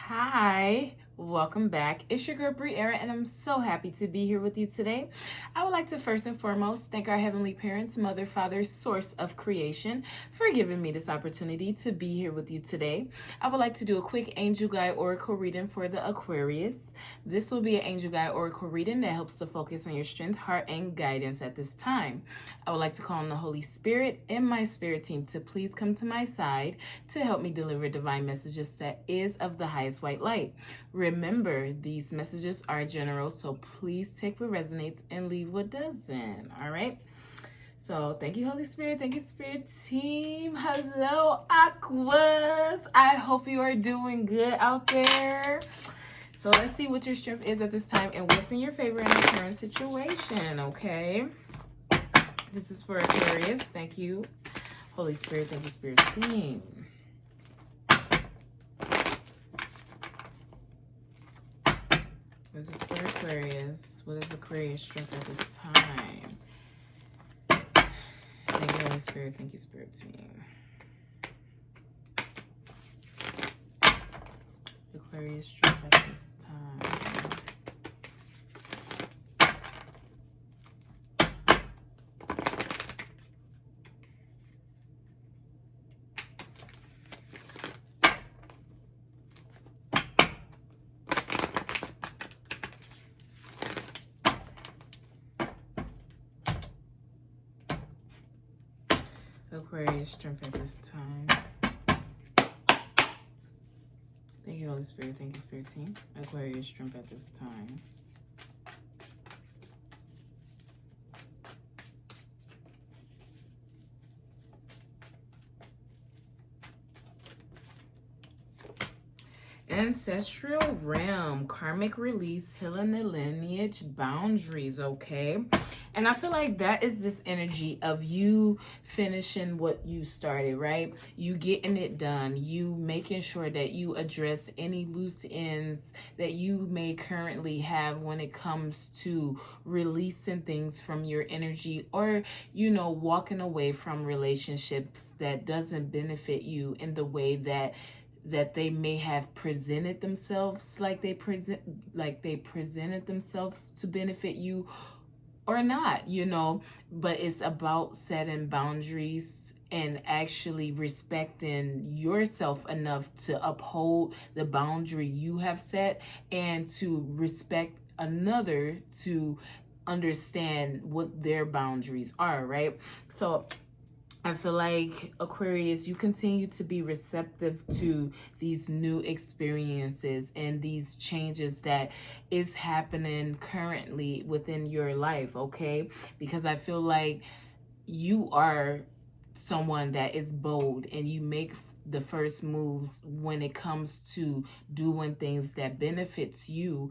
Hi, welcome back. It's your girl Briera, and I'm so happy to be here with you today. I would like to first and foremost thank our Heavenly Parents, Mother, Father, Source of Creation, for giving me this opportunity to be here with you today. I would like to do a quick angel guide oracle reading for the Aquarius. This will be an angel guide oracle reading that helps to focus on your strength, heart, and guidance at this time. I would like to call on the Holy Spirit and my spirit team to please come to my side to help me deliver divine messages that is of the highest white light. Remember, these messages are general, so please take what resonates and leave what doesn't. All right? So thank you, Holy Spirit. Thank you, Spirit Team. Hello, Aquas. I hope you are doing good out there. So let's see what your strength is at this time and what's in your favor in the current situation, okay? This is for Aquarius. Thank you, Holy Spirit. Thank you, Spirit Team. This is for Aquarius. What is Aquarius strength at this time? Thank you, Holy Spirit. Thank you, Spirit Team. Aquarius strength at this time. Aquarius strength at this time. Thank you, Holy Spirit. Thank you, Spirit Team. Aquarius strength at this time. Ancestral realm, karmic release, healing the lineage boundaries, okay? And I feel like that is this energy of you finishing what you started, right? You getting it done, you making sure that you address any loose ends that you may currently have when it comes to releasing things from your energy, or, you know, walking away from relationships that doesn't benefit you in the way that they may have presented themselves, like they presented themselves to benefit you or not, you know. But it's about setting boundaries and actually respecting yourself enough to uphold the boundary you have set, and to respect another to understand what their boundaries are, right? So I feel like, Aquarius, you continue to be receptive to these new experiences and these changes that is happening currently within your life, okay? Because I feel like you are someone that is bold, and you make the first moves when it comes to doing things that benefits you,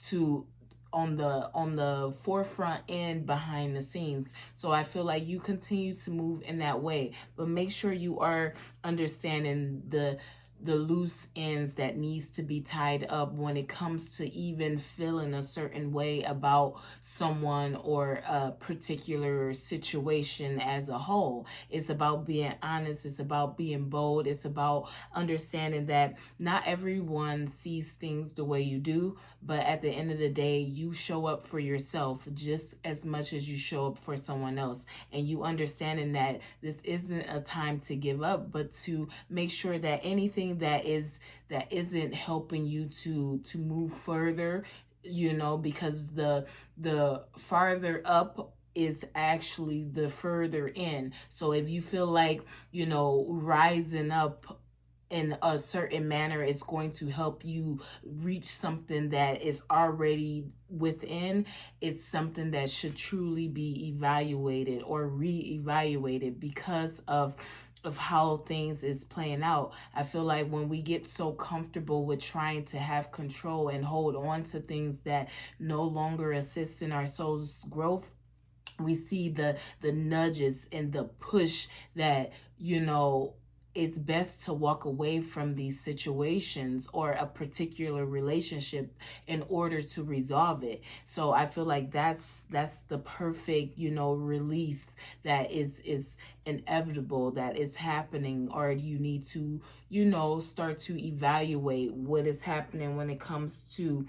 to on the forefront and behind the scenes. So I feel like you continue to move in that way, but make sure you are understanding the loose ends that needs to be tied up when it comes to even feeling a certain way about someone or a particular situation as a whole. It's about being honest, it's about being bold, it's about understanding that not everyone sees things the way you do, but at the end of the day, you show up for yourself just as much as you show up for someone else. And you understanding that this isn't a time to give up, but to make sure that anything that isn't helping you to move further, you know, because the farther up is actually the further in. So if you feel like, you know, rising up in a certain manner is going to help you reach something that is already within, it's something that should truly be evaluated or re-evaluated because of how things is playing out. I feel like when we get so comfortable with trying to have control and hold on to things that no longer assist in our soul's growth, we see the nudges and the push that, you know, it's best to walk away from these situations or a particular relationship in order to resolve it. So I feel like that's the perfect, release that is inevitable, that is happening, or you need to, start to evaluate what is happening when it comes to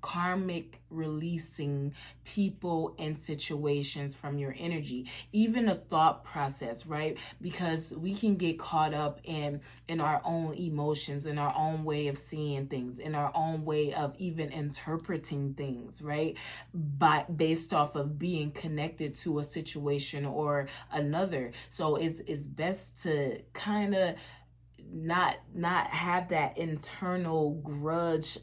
karmic releasing people and situations from your energy, even a thought process, right? Because we can get caught up in our own emotions, in our own way of seeing things, in our own way of even interpreting things, right? Based off of being connected to a situation or another. So it's best to kind of not have that internal grudge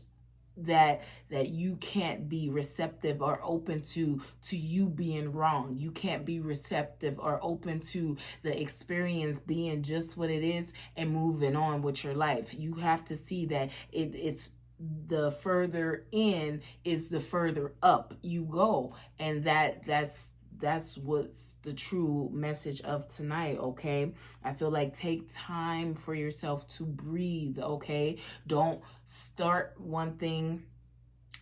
that you can't be receptive or open to you being wrong. You can't be receptive or open to the experience being just what it is and moving on with your life. You have to see that it's the further in is the further up you go, and that's what's the true message of tonight, okay? I feel like take time for yourself to breathe, okay? Don't start one thing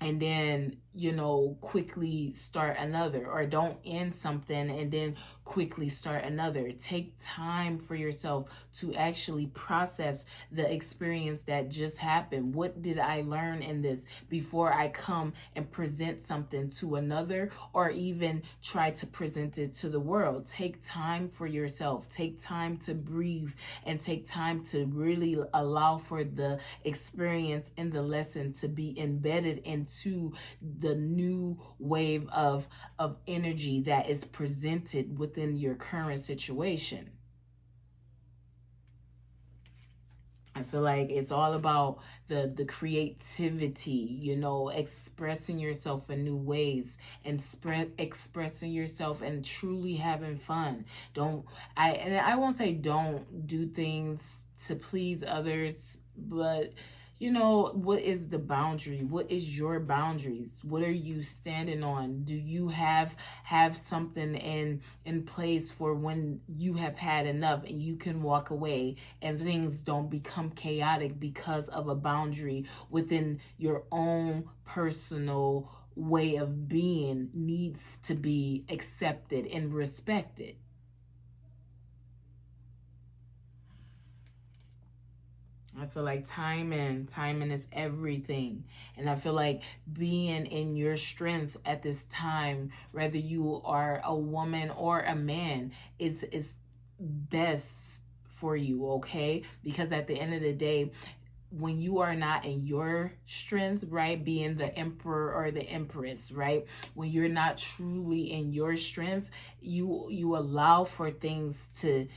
and then, quickly start another, or don't end something and then quickly start another. Take time for yourself to actually process the experience that just happened. What did I learn in this before I come and present something to another, or even try to present it to the world? Take time for yourself. Take time to breathe, and take time to really allow for the experience and the lesson to be embedded into the new wave of energy that is presented within your current situation. I feel like it's all about the creativity, expressing yourself in new ways, and expressing yourself and truly having fun. I won't say don't do things to please others, but what is the boundary? What is your boundaries? What are you standing on? Do you have something in place for when you have had enough and you can walk away and things don't become chaotic because of a boundary within your own personal way of being needs to be accepted and respected? I feel like timing is everything. And I feel like being in your strength at this time, whether you are a woman or a man, is best for you, okay? Because at the end of the day, when you are not in your strength, right, being the emperor or the empress, right, when you're not truly in your strength, you allow for things to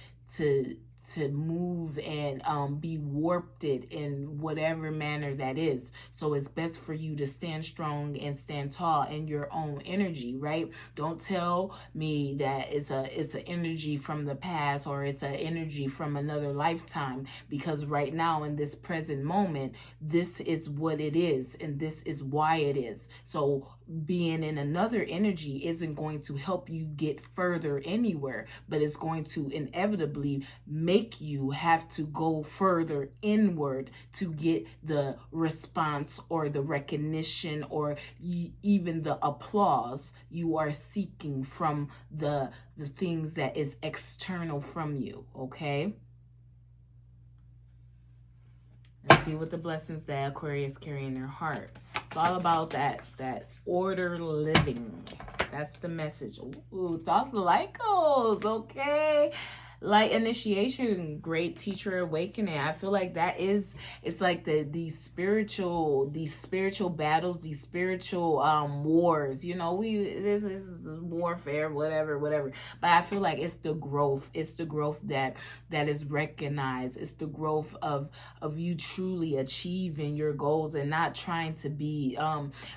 move and be warped in whatever manner that is. So it's best for you to stand strong and stand tall in your own energy, right? Don't tell me that it's an energy from the past, or it's an energy from another lifetime, because right now in this present moment, this is what it is and this is why it is. So being in another energy isn't going to help you get further anywhere, but it's going to inevitably make you have to go further inward to get the response or the recognition or even the applause you are seeking from the things that is external from you, okay? Let's see what the blessings that Aquarius carry in their heart. It's all about that order living. That's the message. Ooh, thoughts Lycos, okay. Light initiation, great teacher awakening. I feel like it's like these spiritual battles, these spiritual wars. This is warfare, whatever. But I feel like it's the growth. It's the growth that is recognized. It's the growth of you truly achieving your goals and not trying to be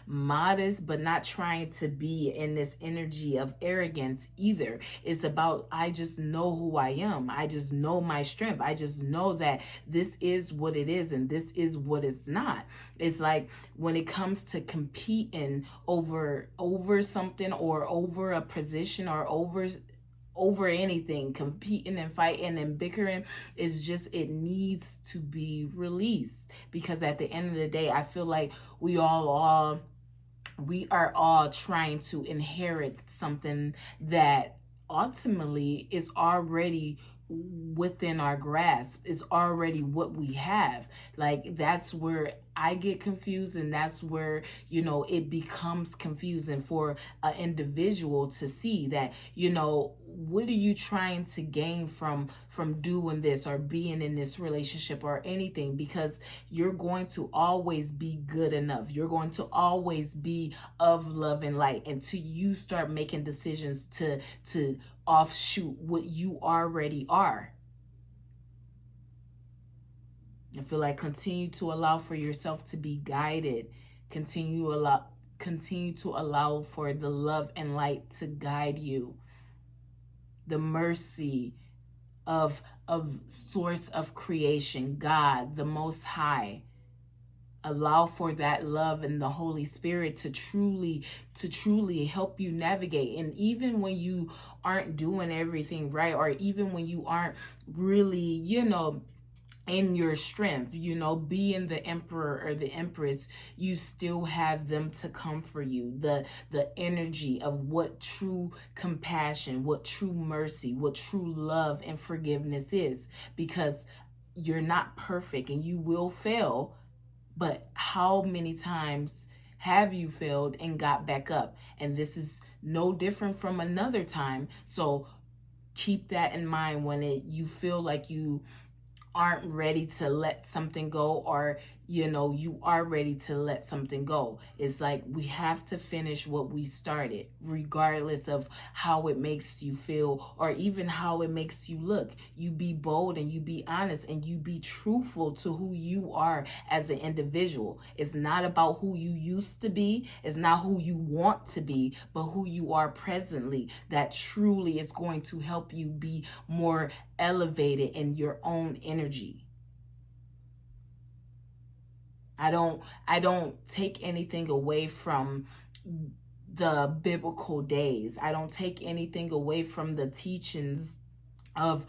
modest, but not trying to be in this energy of arrogance either. It's about, I just know who I am. I just know my strength. I just know that this is what it is and this is what it's not. It's like when it comes to competing over something or over a position or over over anything, competing and fighting and bickering. Is just, it needs to be released, because at the end of the day, I feel like we are all trying to inherit something that ultimately is already within our grasp, is already what we have. Like, that's where I get confused, and that's where, it becomes confusing for an individual to see that, what are you trying to gain from doing this or being in this relationship or anything? Because you're going to always be good enough, you're going to always be of love and light, until you start making decisions to offshoot what you already are. I feel like continue to allow for yourself to be guided. Continue to allow for the love and light to guide you. The mercy of source of creation, God, the Most High. Allow for that love and the Holy Spirit to truly help you navigate. And even when you aren't doing everything right, or even when you aren't really, in your strength, being the emperor or the empress, you still have them to come for you. The energy of what true compassion, what true mercy, what true love and forgiveness is. Because you're not perfect and you will fail, but how many times have you failed and got back up? And this is no different from another time. So keep that in mind when you feel like you aren't ready to let something go, or you are ready to let something go. It's like, we have to finish what we started, regardless of how it makes you feel or even how it makes you look. You be bold and you be honest and you be truthful to who you are as an individual. It's not about who you used to be, it's not who you want to be, but who you are presently. That truly is going to help you be more elevated in your own energy. I don't take anything away from the biblical days. I don't take anything away from the teachings of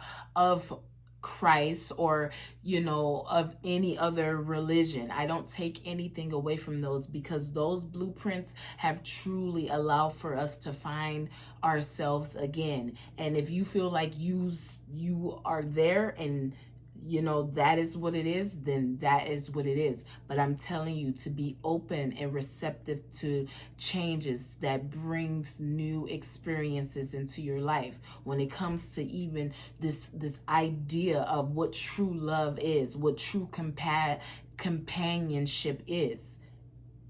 Christ, or of any other religion. I don't take anything away from those, because those blueprints have truly allowed for us to find ourselves again. And if you feel like you are there and that is what it is, then that is what it is. But I'm telling you to be open and receptive to changes that brings new experiences into your life. When it comes to even this idea of what true love is, what true companionship is.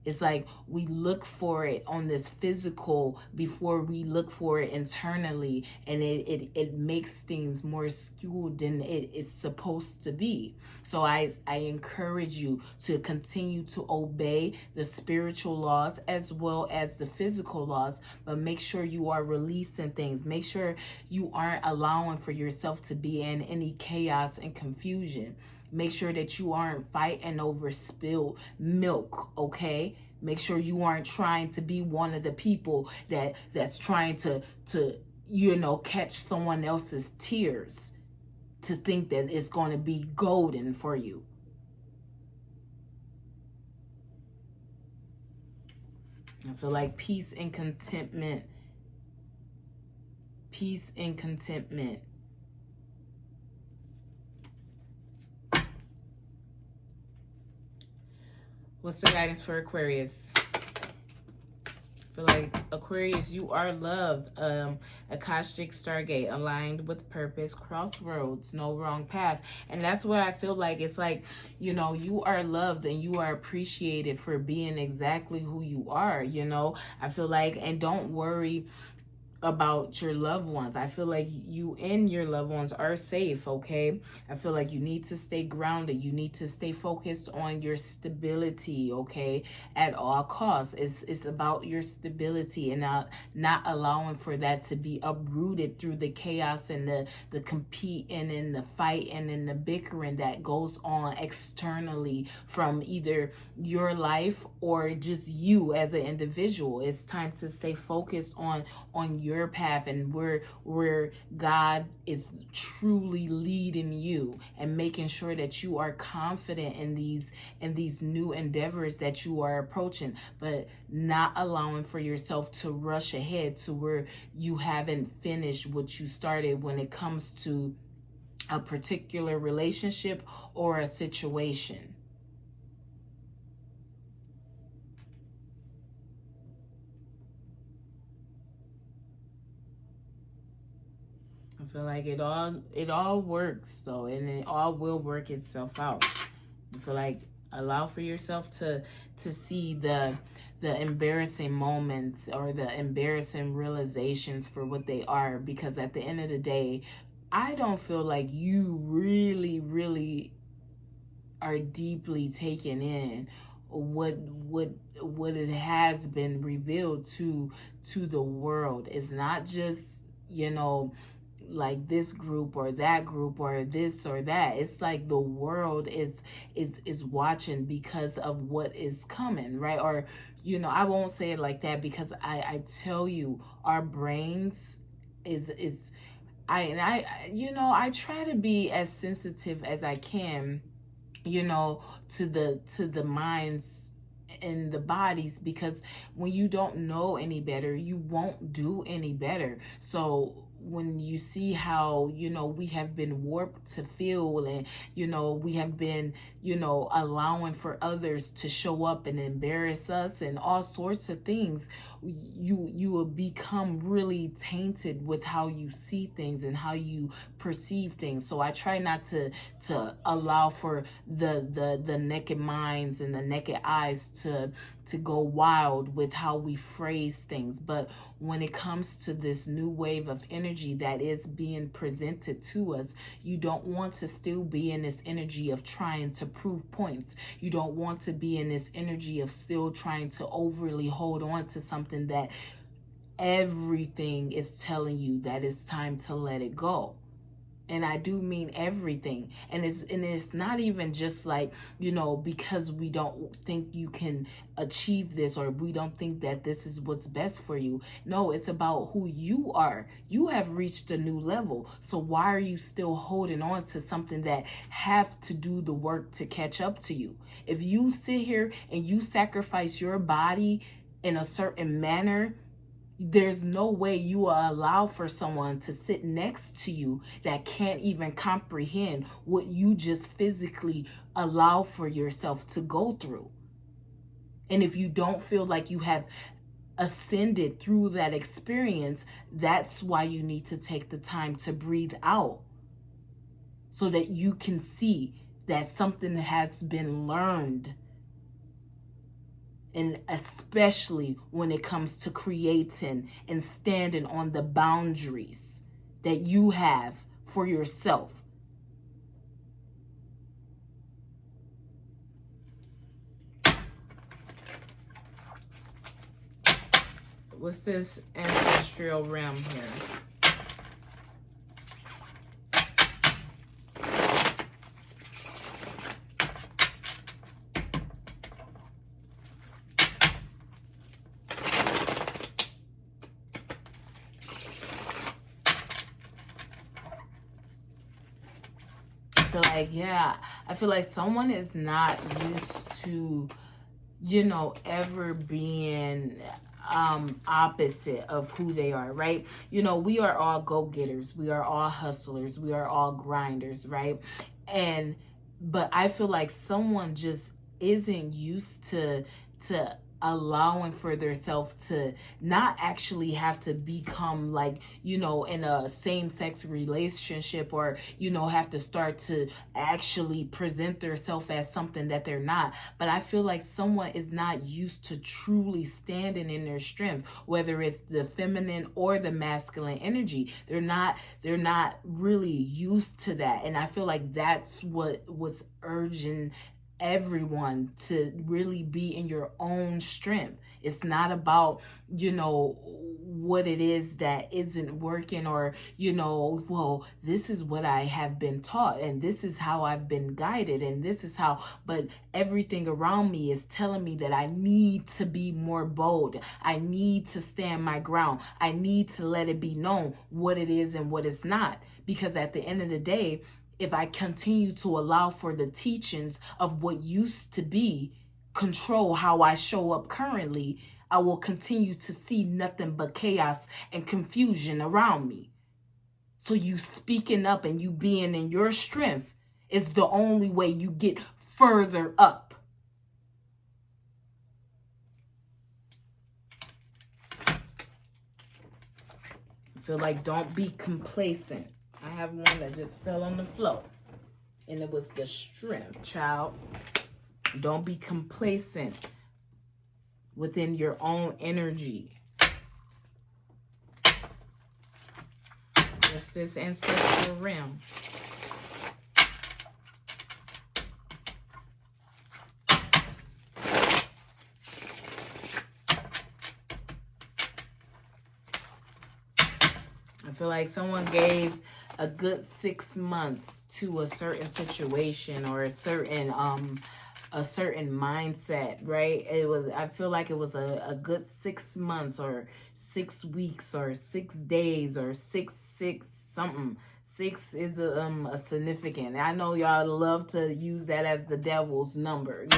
It's like we look for it on this physical before we look for it internally, and it makes things more skewed than it is supposed to be. So I encourage you to continue to obey the spiritual laws as well as the physical laws, but make sure you are releasing things. Make sure you aren't allowing for yourself to be in any chaos and confusion. Make sure that you aren't fighting over spilled milk, okay? Make sure you aren't trying to be one of the people that's trying to catch someone else's tears to think that it's going to be golden for you. I feel like peace and contentment. Peace and contentment. What's the guidance for Aquarius? I feel like Aquarius, you are loved. Akashic Stargate, aligned with purpose, crossroads, no wrong path. And that's what I feel like. It's like, you are loved and you are appreciated for being exactly who you are, I feel like, and don't worry about your loved ones. I feel like you and your loved ones are safe, okay? I feel like you need to stay grounded. You need to stay focused on your stability, okay? At all costs. It's about your stability and not allowing for that to be uprooted through the chaos and the competing and the fighting and the bickering that goes on externally from either your life or just you as an individual. It's time to stay focused on your your path and where God is truly leading you, and making sure that you are confident in these new endeavors that you are approaching, but not allowing for yourself to rush ahead to where you haven't finished what you started when it comes to a particular relationship or a situation. I feel like it all works though, and it all will work itself out. I feel like allow for yourself to see the embarrassing moments or the embarrassing realizations for what they are, because at the end of the day, I don't feel like you really are deeply taken in what it has been revealed to the world. It's not just, you know, like this group or that group or this or that. It's like the world is watching because of what is coming, right? Or, you know, I won't say it like that, because I tell you, our brains is I try to be as sensitive as I can, you know, to the minds and the bodies, because when you don't know any better, you won't do any better. So when you see how, you know, we have been warped to feel, and, you know, we have been, you know, allowing for others to show up and embarrass us and all sorts of things, you will become really tainted with how you see things and how you perceive things. So I try not to allow for the naked minds and the naked eyes to go wild with how we phrase things. But when it comes to this new wave of energy that is being presented to us, you don't want to still be in this energy of trying to prove points. You don't want to be in this energy of still trying to overly hold on to something that everything is telling you that it's time to let it go. And I do mean everything. And it's not even just like, you know, because we don't think you can achieve this, or we don't think that this is what's best for you. No, it's about who you are. You have reached a new level. So why are you still holding on to something that have to do the work to catch up to you? If you sit here and you sacrifice your body in a certain manner, there's no way you will allow for someone to sit next to you that can't even comprehend what you just physically allow for yourself to go through. And if you don't feel like you have ascended through that experience, that's why you need to take the time to breathe out, so that you can see that something has been learned. And especially when it comes to creating and standing on the boundaries that you have for yourself. What's this ancestral realm here? I feel like someone is not used to, you know, ever being opposite of who they are, right? You know, we are all go-getters, we are all hustlers, we are all grinders, right? But I feel like someone just isn't used to allowing for themselves to not actually have to become, like, you know, in a same-sex relationship, or, you know, have to start to actually present themselves as something that they're not. But I feel like someone is not used to truly standing in their strength, whether it's the feminine or the masculine energy. They're not really used to that. And I feel like that's what was urging everyone to really be in your own strength. It's not about, what it is that isn't working, or, well, this is what I have been taught, and this is how I've been guided, and this is how, but everything around me is telling me that I need to be more bold. I need to stand my ground. I need to let it be known what it is and what it's not. Because at the end of the day, if I continue to allow for the teachings of what used to be control how I show up currently, I will continue to see nothing but chaos and confusion around me. So you speaking up and you being in your strength is the only way you get further up. I feel like don't be complacent. I have one that just fell on the floor, and it was the strength, child. Don't be complacent within your own energy. What's this ancestral realm? I feel like someone gave a good 6 months to a certain situation or a certain mindset, right? I feel like it was a good 6 months or 6 weeks or 6 days or six something. 6 is a significant. I know y'all love to use that as the devil's number.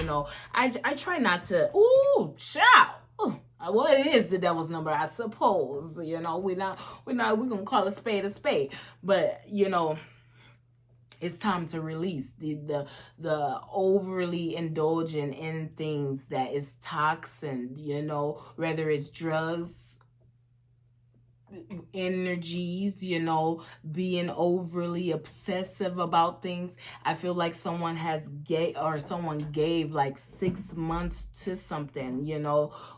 I try not to. Ooh, child. Ooh. Well, it is the devil's number, I suppose. We're gonna call a spade, but it's time to release the overly indulging in things that is toxin, whether it's drugs, energies, being overly obsessive about things. I feel like someone gave like 6 months to something,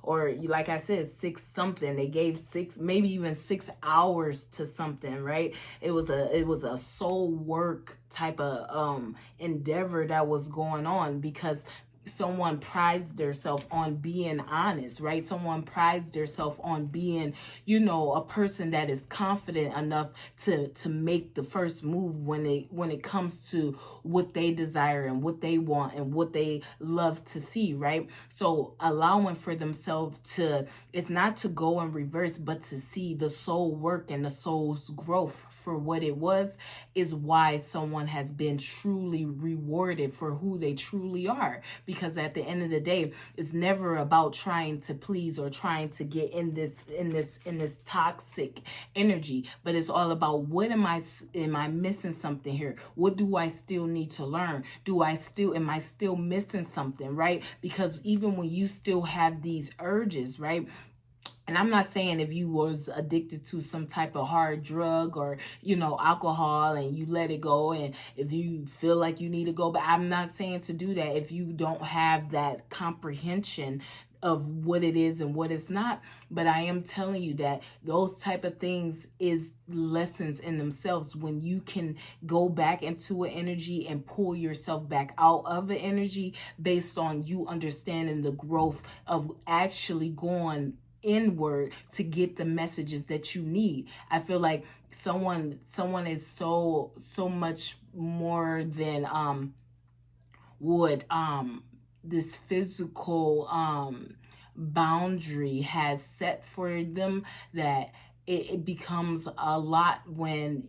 or like I said, 6 something. They gave 6, maybe even 6 hours to something, right? It was a soul work type of endeavor that was going on, because someone prides themselves on being honest, right? Someone prides themselves on being, a person that is confident enough to make the first move when it comes to what they desire and what they want and what they love to see, right? So allowing for themselves it's not to go in reverse, but to see the soul work and the soul's growth for what it was, is why someone has been truly rewarded for who they truly are. Because at the end of the day, it's never about trying to please or trying to get in this toxic energy, but it's all about, what am I missing something here? What do I still need to learn? Am I still missing something, right? Because even when you still have these urges, right? And I'm not saying if you was addicted to some type of hard drug or, alcohol, and you let it go, and if you feel like you need to go, but I'm not saying to do that if you don't have that comprehension of what it is and what it's not. But I am telling you that those type of things is lessons in themselves. When you can go back into an energy and pull yourself back out of an energy based on you understanding the growth of actually going inward to get the messages that you need. I feel like someone is so much more than what this physical boundary has set for them, that it becomes a lot when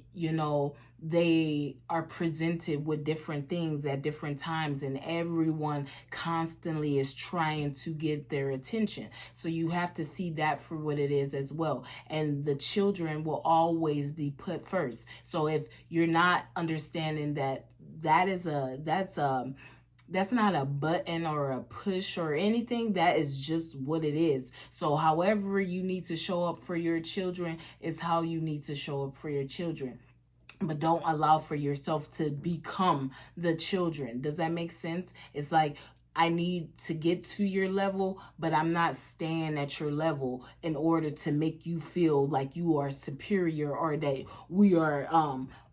they are presented with different things at different times, and everyone constantly is trying to get their attention. So you have to see that for what it is as well. And the children will always be put first. So if you're not understanding that's not a button or a push or anything. That is just what it is. So however you need to show up for your children is how you need to show up for your children. But don't allow for yourself to become the children. Does that make sense? It's like, I need to get to your level, but I'm not staying at your level in order to make you feel like you are superior or that we are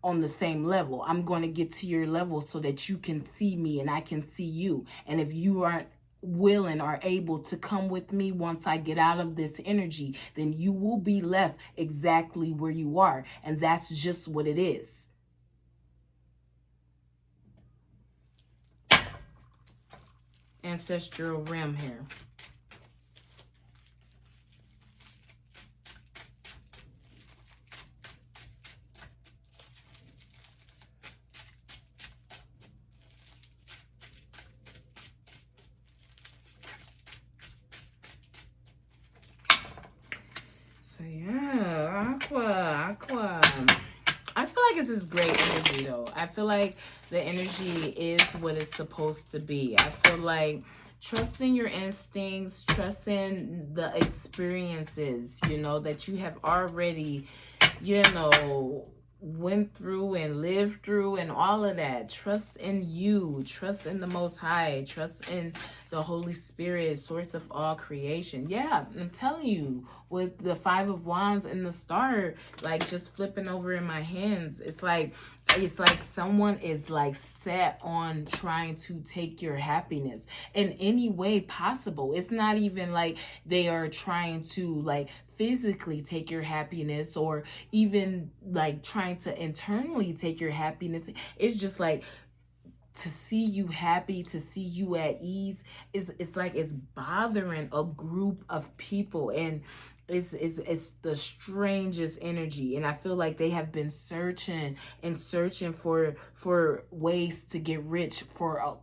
on the same level. I'm going to get to your level so that you can see me and I can see you. And if you aren't willing or able to come with me once I get out of this energy, then you will be left exactly where you are. And that's just what it is. Ancestral realm here. So yeah, Aqua. I feel like this is great energy though. I feel like the energy is what it's supposed to be. I feel like trusting your instincts, trusting the experiences, you know, that you have already, you know, went through and lived through and all of that. Trust in you, trust in the Most High, trust in the Holy Spirit, source of all creation. Yeah, I'm telling you, with the Five of Wands and the Star, like just flipping over in my hands, it's like someone is like set on trying to take your happiness in any way possible. It's not even like they are trying to like physically take your happiness or even like trying to internally take your happiness. It's just like to see you happy, to see you at ease, it's like it's bothering a group of people, and it's the strangest energy. And I feel like they have been searching and searching for ways to get rich for a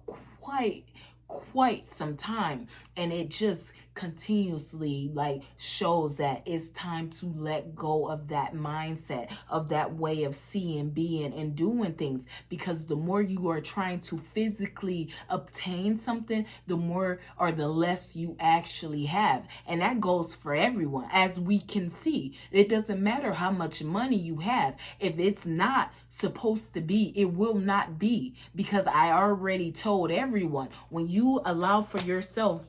quite some time, and it just continuously like shows that it's time to let go of that mindset, of that way of seeing, being, and doing things, because the more you are trying to physically obtain something, the more or the less you actually have. And that goes for everyone. As we can see, it doesn't matter how much money you have. If it's not supposed to be, it will not be, because I already told everyone, when you allow for yourself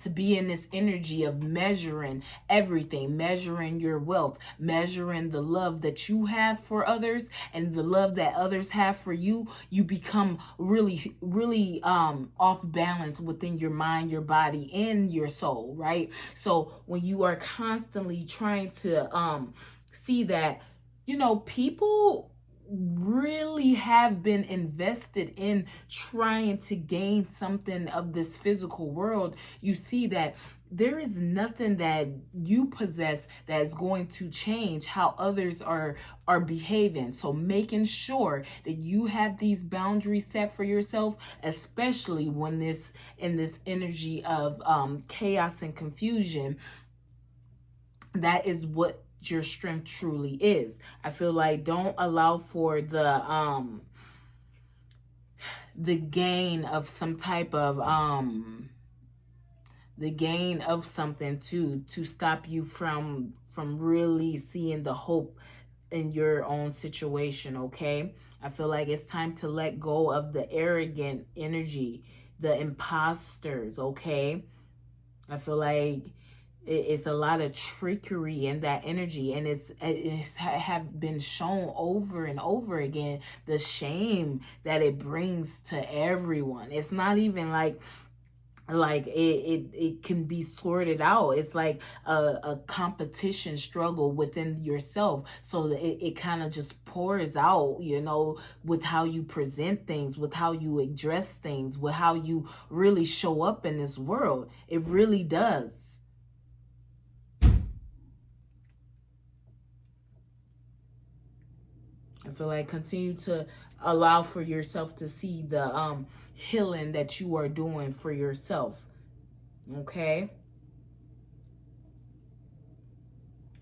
to be in this energy of measuring everything, measuring your wealth, measuring the love that you have for others and the love that others have for you, you become really off balance within your mind, your body, and your soul, right? So when you are constantly trying to see that, you know, people really have been invested in trying to gain something of this physical world, you see that there is nothing that you possess that is going to change how others are behaving. So making sure that you have these boundaries set for yourself, especially when in this energy of chaos and confusion, that is what your strength truly is. I feel like don't allow for the gain of some type of the gain of something to stop you from really seeing the hope in your own situation. Okay, I feel like it's time to let go of the arrogant energy, the imposters. Okay, I feel like it's a lot of trickery in that energy, and it's have been shown over and over again the shame that it brings to everyone. It's not even like it can be sorted out. It's like a competition struggle within yourself, so that it kind of just pours out, you know, with how you present things, with how you address things, with how you really show up in this world. It really does. I feel like continue to allow for yourself to see the healing that you are doing for yourself. Okay?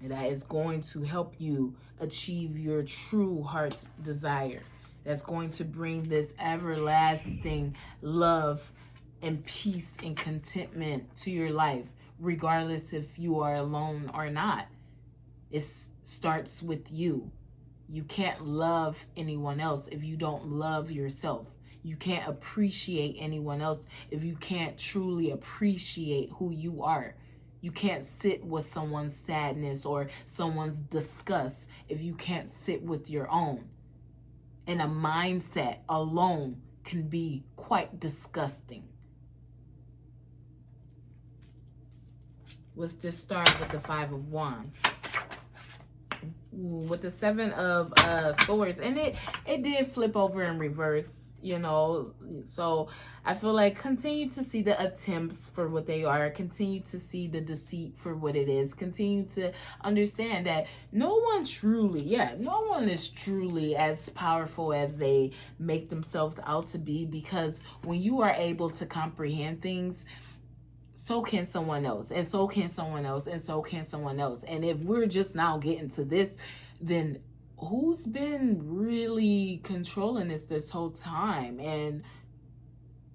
And that is going to help you achieve your true heart's desire. That's going to bring this everlasting love and peace and contentment to your life, regardless if you are alone or not. It starts with you. You can't love anyone else if you don't love yourself. You can't appreciate anyone else if you can't truly appreciate who you are. You can't sit with someone's sadness or someone's disgust if you can't sit with your own. And a mindset alone can be quite disgusting. Let's just start with the Five of Wands. With the Seven of Swords. And it did flip over in reverse, you know. So I feel like continue to see the attempts for what they are. Continue to see the deceit for what it is. Continue to understand that no one is truly as powerful as they make themselves out to be. Because when you are able to comprehend things, so can someone else, and so can someone else, and so can someone else. And if we're just now getting to this, then who's been really controlling this whole time, and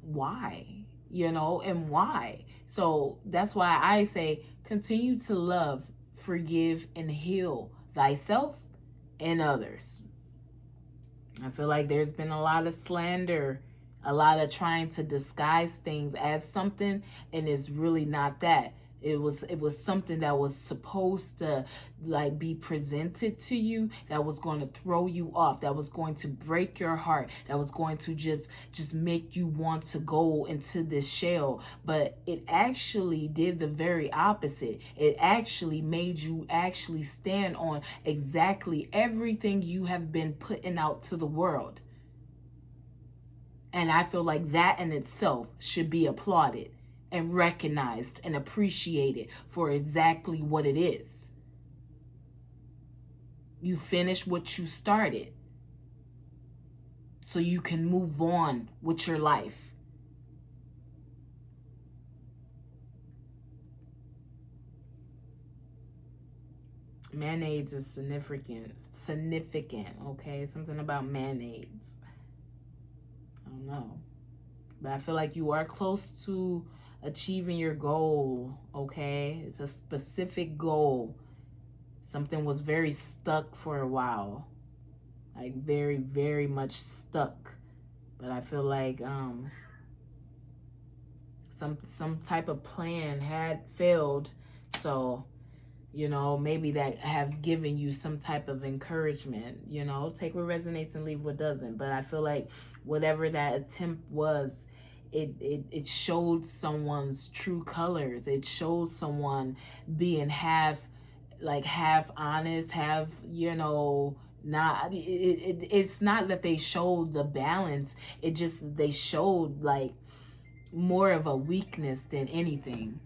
why? You know, and why? So that's why I say continue to love, forgive, and heal thyself and others. I feel like there's been a lot of slander, a lot of trying to disguise things as something, and it's really not that. It was something that was supposed to like be presented to you, that was going to throw you off, that was going to break your heart, that was going to just make you want to go into this shell. But it actually did the very opposite. It actually made you actually stand on exactly everything you have been putting out to the world. And I feel like that in itself should be applauded and recognized and appreciated for exactly what it is. You finish what you started so you can move on with your life. Mayonnaise is significant, okay? Something about mayonnaise. I don't know. But I feel like you are close to achieving your goal, okay? It's a specific goal. Something was very stuck for a while. Like very, very much stuck. But I feel like some type of plan had failed. So, you know, maybe that have given you some type of encouragement, you know, take what resonates and leave what doesn't. But I feel like whatever that attempt was, it showed someone's true colors. It shows someone being half honest, half, you know, not, it's not that they showed the balance. It just, they showed like more of a weakness than anything.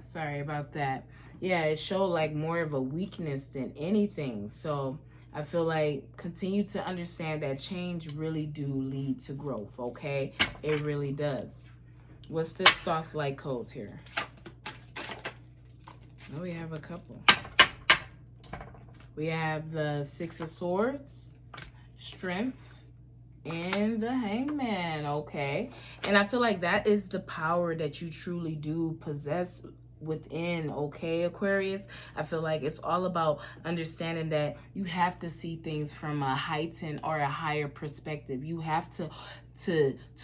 Sorry about that. Yeah, it showed like more of a weakness than anything. So I feel like continue to understand that change really do lead to growth, okay? It really does. What's this thought light codes here? Oh, we have a couple. We have the Six of Swords, Strength, and the Hangman, okay? And I feel like that is the power that you truly do possess within, okay, Aquarius? I feel like it's all about understanding that you have to see things from a heightened or a higher perspective. You have to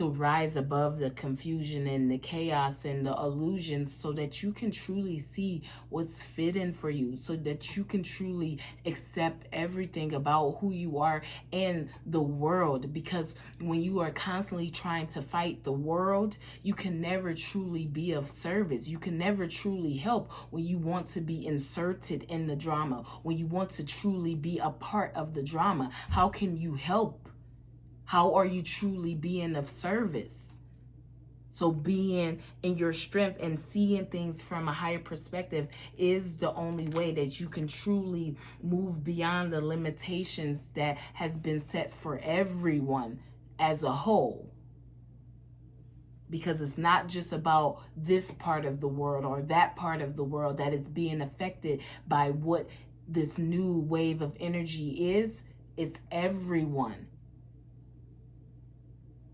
rise above the confusion and the chaos and the illusions so that you can truly see what's fitting for you, so that you can truly accept everything about who you are and the world. Because when you are constantly trying to fight the world, you can never truly be of service. You can never truly help when you want to be inserted in the drama, when you want to truly be a part of the drama. How can you help? How are you truly being of service? So being in your strength and seeing things from a higher perspective is the only way that you can truly move beyond the limitations that has been set for everyone as a whole. Because it's not just about this part of the world or that part of the world that is being affected by what this new wave of energy is. It's everyone.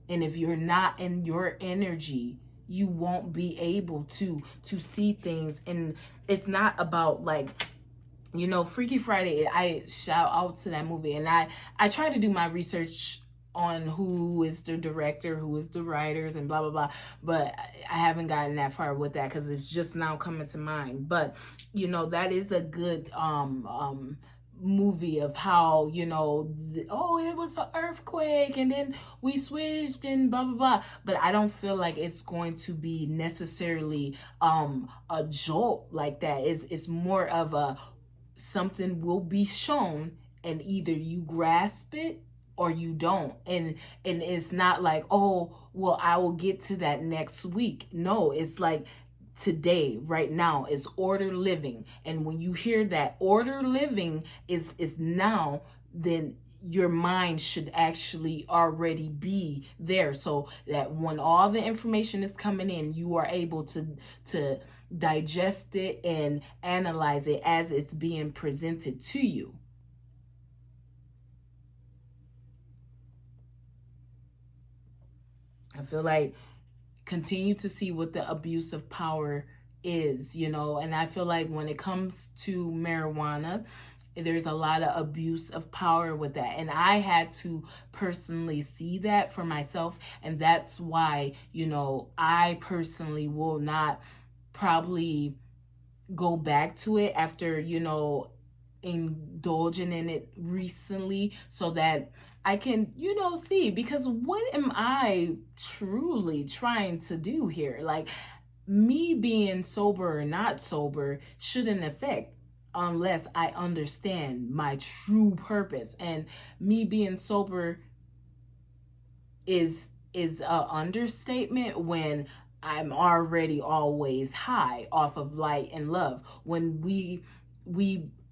And if you're not in your energy, you won't be able to see things. And it's not about like, you know, Freaky Friday, I shout out to that movie. And I try to do my research on who is the director, who is the writers, and blah blah blah, but I haven't gotten that far with that because it's just now coming to mind. But you know, that is a good movie of how, you know, oh, it was an earthquake and then we switched and blah blah blah. But I don't feel like it's going to be necessarily a jolt like that. It's more of a, something will be shown and either you grasp it or you don't. And it's not like, oh, well, I will get to that next week. No, it's like today, right now, is order living. And when you hear that order living is now, then your mind should actually already be there, so that when all the information is coming in, you are able to digest it and analyze it as it's being presented to you. I feel like continue to see what the abuse of power is, you know, and I feel like when it comes to marijuana, there's a lot of abuse of power with that. And I had to personally see that for myself. And that's why, you know, I personally will not probably go back to it after, you know, indulging in it recently, so that I can, you know, see, because what am I truly trying to do here? Like, me being sober or not sober shouldn't affect, unless I understand my true purpose. And me being sober is a understatement when I'm already always high off of light and love. When we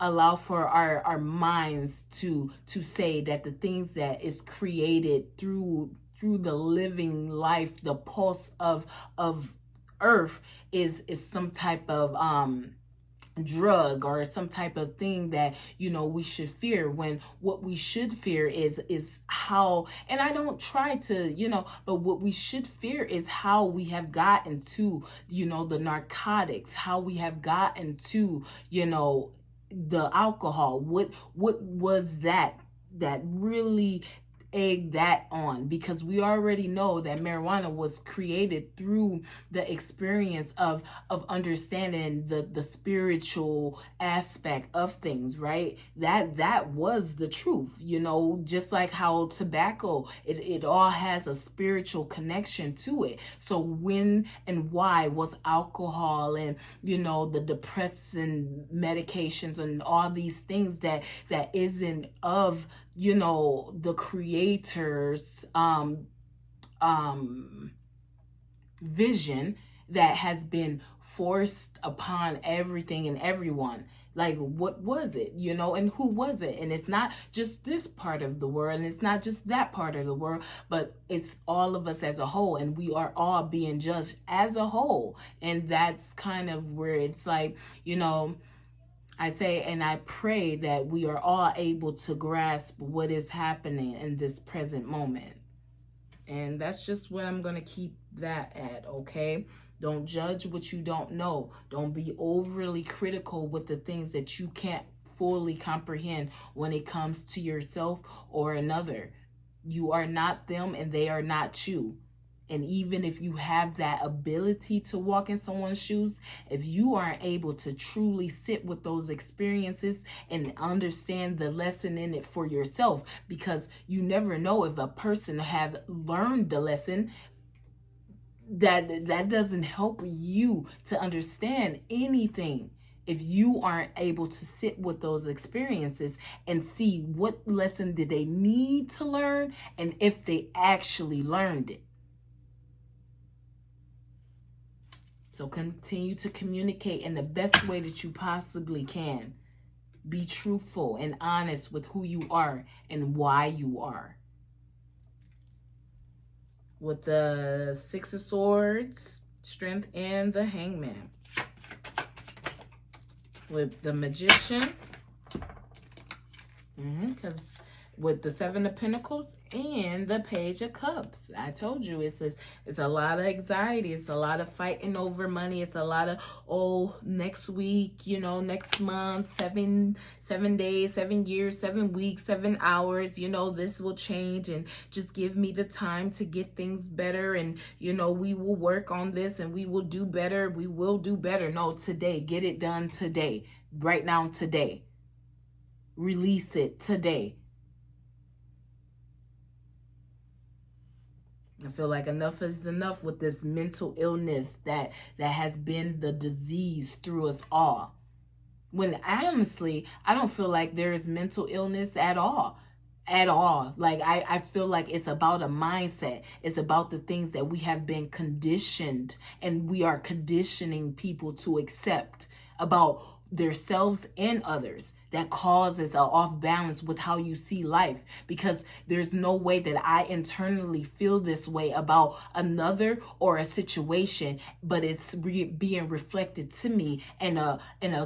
allow for our minds to say that the things that is created through the living life, the pulse of earth is some type of drug or some type of thing that, you know, we should fear, when what we should fear is how, and I don't try to, you know, but what we should fear is how we have gotten to, you know, the narcotics, how we have gotten to, you know, the alcohol. What was that really egg that on? Because we already know that marijuana was created through the experience of understanding the spiritual aspect of things, right? That was the truth, you know, just like how tobacco, it all has a spiritual connection to it. So when and why was alcohol and, you know, the depressant medications and all these things that isn't of, you know, the creator's vision, that has been forced upon everything and everyone? Like, what was it, you know, and who was it? And it's not just this part of the world, and it's not just that part of the world, but it's all of us as a whole, and we are all being judged as a whole. And that's kind of where it's like, you know, I say and I pray that we are all able to grasp what is happening in this present moment. And that's just what I'm going to keep that at, okay? Don't judge what you don't know. Don't be overly critical with the things that you can't fully comprehend when it comes to yourself or another. You are not them and they are not you. And even if you have that ability to walk in someone's shoes, if you aren't able to truly sit with those experiences and understand the lesson in it for yourself, because you never know if a person have learned the lesson, that doesn't help you to understand anything. If you aren't able to sit with those experiences and see what lesson did they need to learn, and if they actually learned it. So continue to communicate in the best way that you possibly can. Be truthful and honest with who you are and why you are. With the Six of Swords, Strength, and the Hangman. With the Magician. Because with the Seven of Pentacles and the Page of Cups. I told you it's a lot of anxiety. It's a lot of fighting over money. It's a lot of, oh, next week, you know, next month, 7 days, 7 years, 7 weeks, 7 hours, you know, this will change, and just give me the time to get things better, and you know, we will work on this and we will do better. We will do better. No, today, get it done today, right now, today. Release it today. I feel like enough is enough with this mental illness that has been the disease through us all. When honestly, I don't feel like there is mental illness at all. At all. Like, I feel like it's about a mindset. It's about the things that we have been conditioned, and we are conditioning people to accept about themselves and others, that causes an off balance with how you see life. Because there's no way that I internally feel this way about another or a situation, but it's being reflected to me in a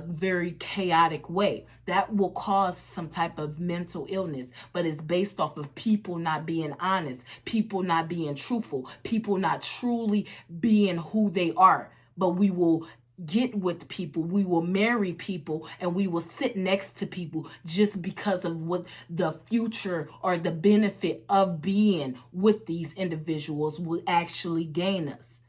very chaotic way. That will cause some type of mental illness, but it's based off of people not being honest, people not being truthful, people not truly being who they are. But we will get with people, we will marry people, and we will sit next to people just because of what the future or the benefit of being with these individuals will actually gain us.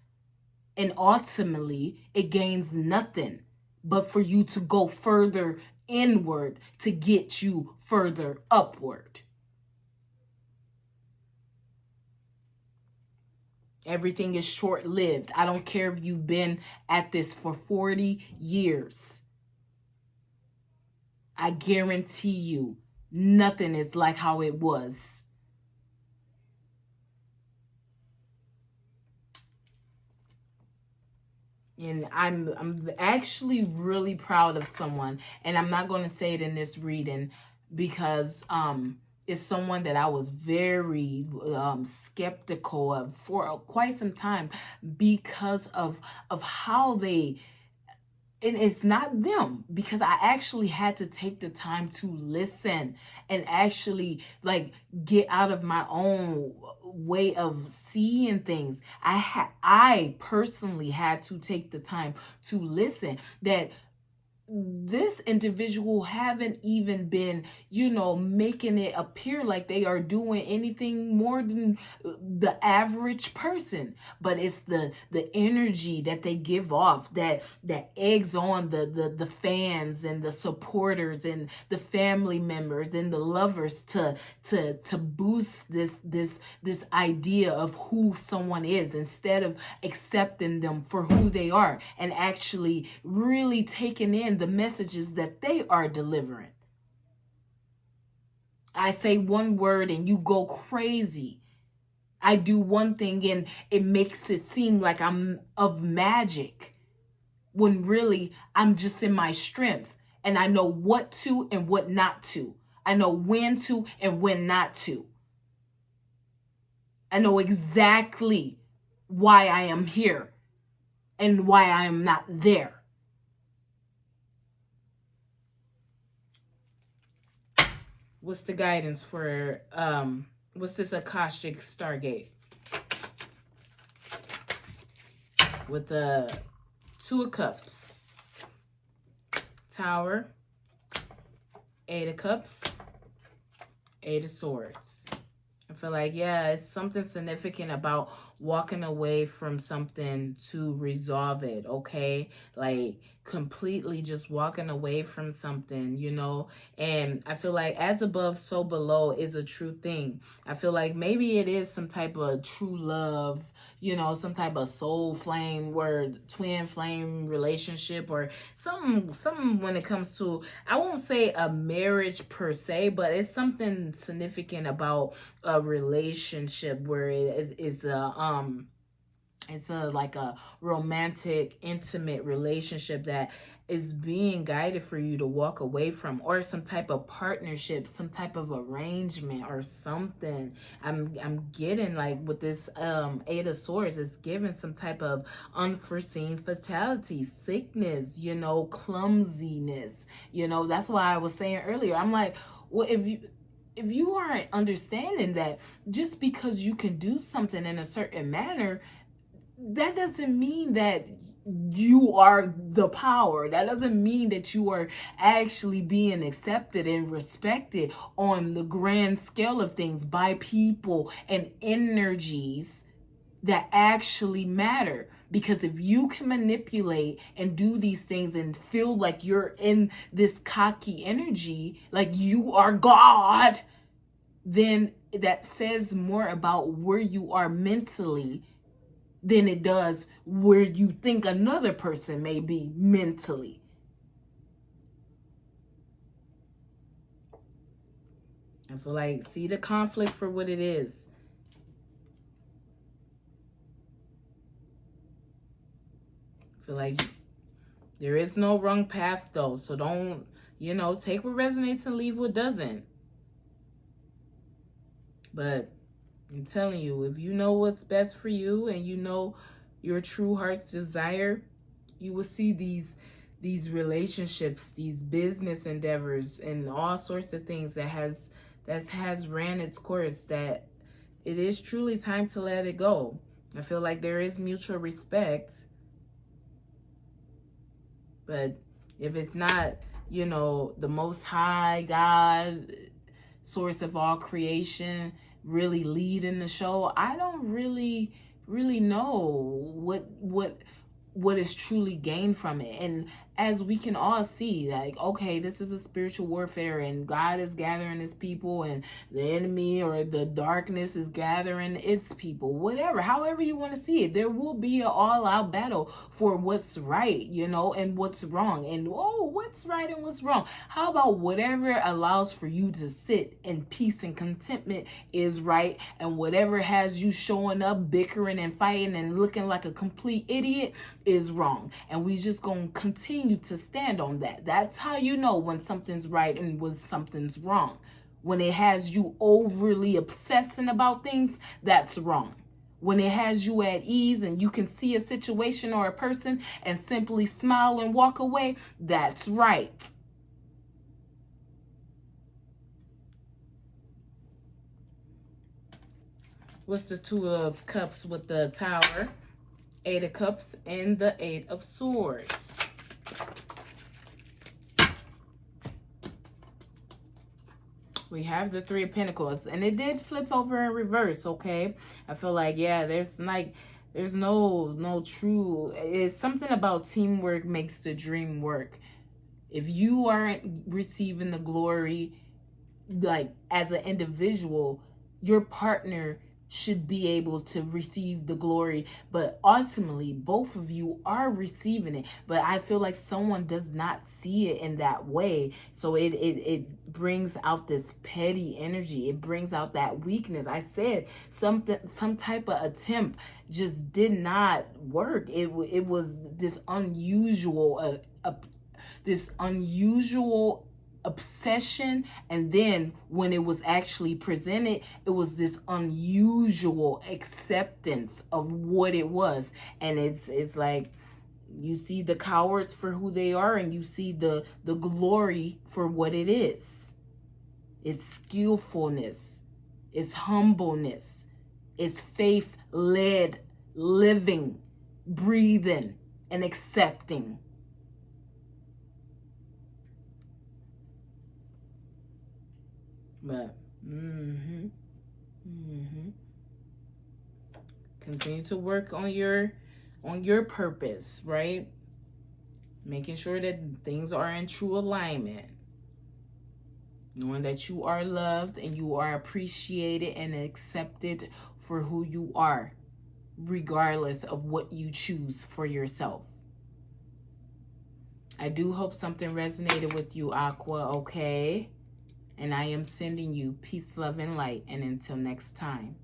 And ultimately, it gains nothing but for you to go further inward to get you further upward. Everything is short-lived. I don't care if you've been at this for 40 years. I guarantee you, nothing is like how it was. And I'm actually really proud of someone, and I'm not going to say it in this reading because is someone that I was very skeptical of for quite some time because of how they, and it's not them, because I actually had to take the time to listen and actually like get out of my own way of seeing things. I personally had to take the time to listen that this individual haven't even been, you know, making it appear like they are doing anything more than the average person. But it's the energy that they give off that eggs on the fans and the supporters and the family members and the lovers to boost this idea of who someone is, instead of accepting them for who they are and actually really taking in the messages that they are delivering. I say one word and you go crazy. I do one thing and it makes it seem like I'm of magic, when really I'm just in my strength, and I know what to and what not to. I know when to and when not to. I know exactly why I am here and why I am not there. What's the guidance for, what's this Akashic Stargate? With the Two of Cups, Tower, Eight of Cups, Eight of Swords. I feel like, yeah, it's something significant about walking away from something to resolve it, okay? Like, completely just walking away from something, you know? And I feel like as above, so below is a true thing. I feel like maybe it is some type of true love, you know, some type of soul flame or twin flame relationship, or something when it comes to, I won't say a marriage per se, but it's something significant about a relationship where it's a like a romantic, intimate relationship that is being guided for you to walk away from, or some type of partnership, some type of arrangement or something. I'm getting like with this Eight of Swords, it's giving some type of unforeseen fatality, sickness, you know, clumsiness. You know, that's why I was saying earlier, I'm like, well, if you aren't understanding that just because you can do something in a certain manner, that doesn't mean that you are the power. That doesn't mean that you are actually being accepted and respected on the grand scale of things by people and energies that actually matter. Because if you can manipulate and do these things and feel like you're in this cocky energy, like you are God, then that says more about where you are mentally than it does where you think another person may be mentally. I feel like, see the conflict for what it is. I feel like there is no wrong path though. So don't, take what resonates and leave what doesn't. But I'm telling you, if you know what's best for you and you know your true heart's desire, you will see these relationships, these business endeavors, and all sorts of things that has ran its course, that it is truly time to let it go. I feel like there is mutual respect. But if it's not, the Most High God, source of all creation, really leading the show, I don't really know what is truly gained from it. And as we can all see, like, okay, this is a spiritual warfare and God is gathering his people and the enemy or the darkness is gathering its people, whatever, however you want to see it. There will be an all-out battle for what's right, and what's wrong. And what's right and what's wrong. How about whatever allows for you to sit in peace and contentment is right, and whatever has you showing up bickering and fighting and looking like a complete idiot is wrong. And we just gonna continue to stand on that. That's how you know when something's right and when something's wrong. When it has you overly obsessing about things, that's wrong. When it has you at ease and you can see a situation or a person and simply smile and walk away, that's right. What's the Two of Cups with the Tower, Eight of Cups, and the Eight of Swords? We have the Three of Pentacles, and it did flip over in reverse, okay? I feel like, yeah, there's no true, it's something about teamwork makes the dream work. If you aren't receiving the glory, like, as an individual, your partner should be able to receive the glory, but ultimately both of you are receiving it. But I feel like someone does not see it in that way, so it brings out this petty energy. It brings out that weakness. I said some type of attempt just did not work. It was this unusual obsession, and then when it was actually presented, it was this unusual acceptance of what it was. And it's like, you see the cowards for who they are, and you see the glory for what it is. It's skillfulness, it's humbleness, it's faith-led living, breathing, and accepting. But continue to work on your purpose, right? Making sure that things are in true alignment. Knowing that you are loved and you are appreciated and accepted for who you are, regardless of what you choose for yourself. I do hope something resonated with you, Aqua, okay? And I am sending you peace, love, and light. And until next time.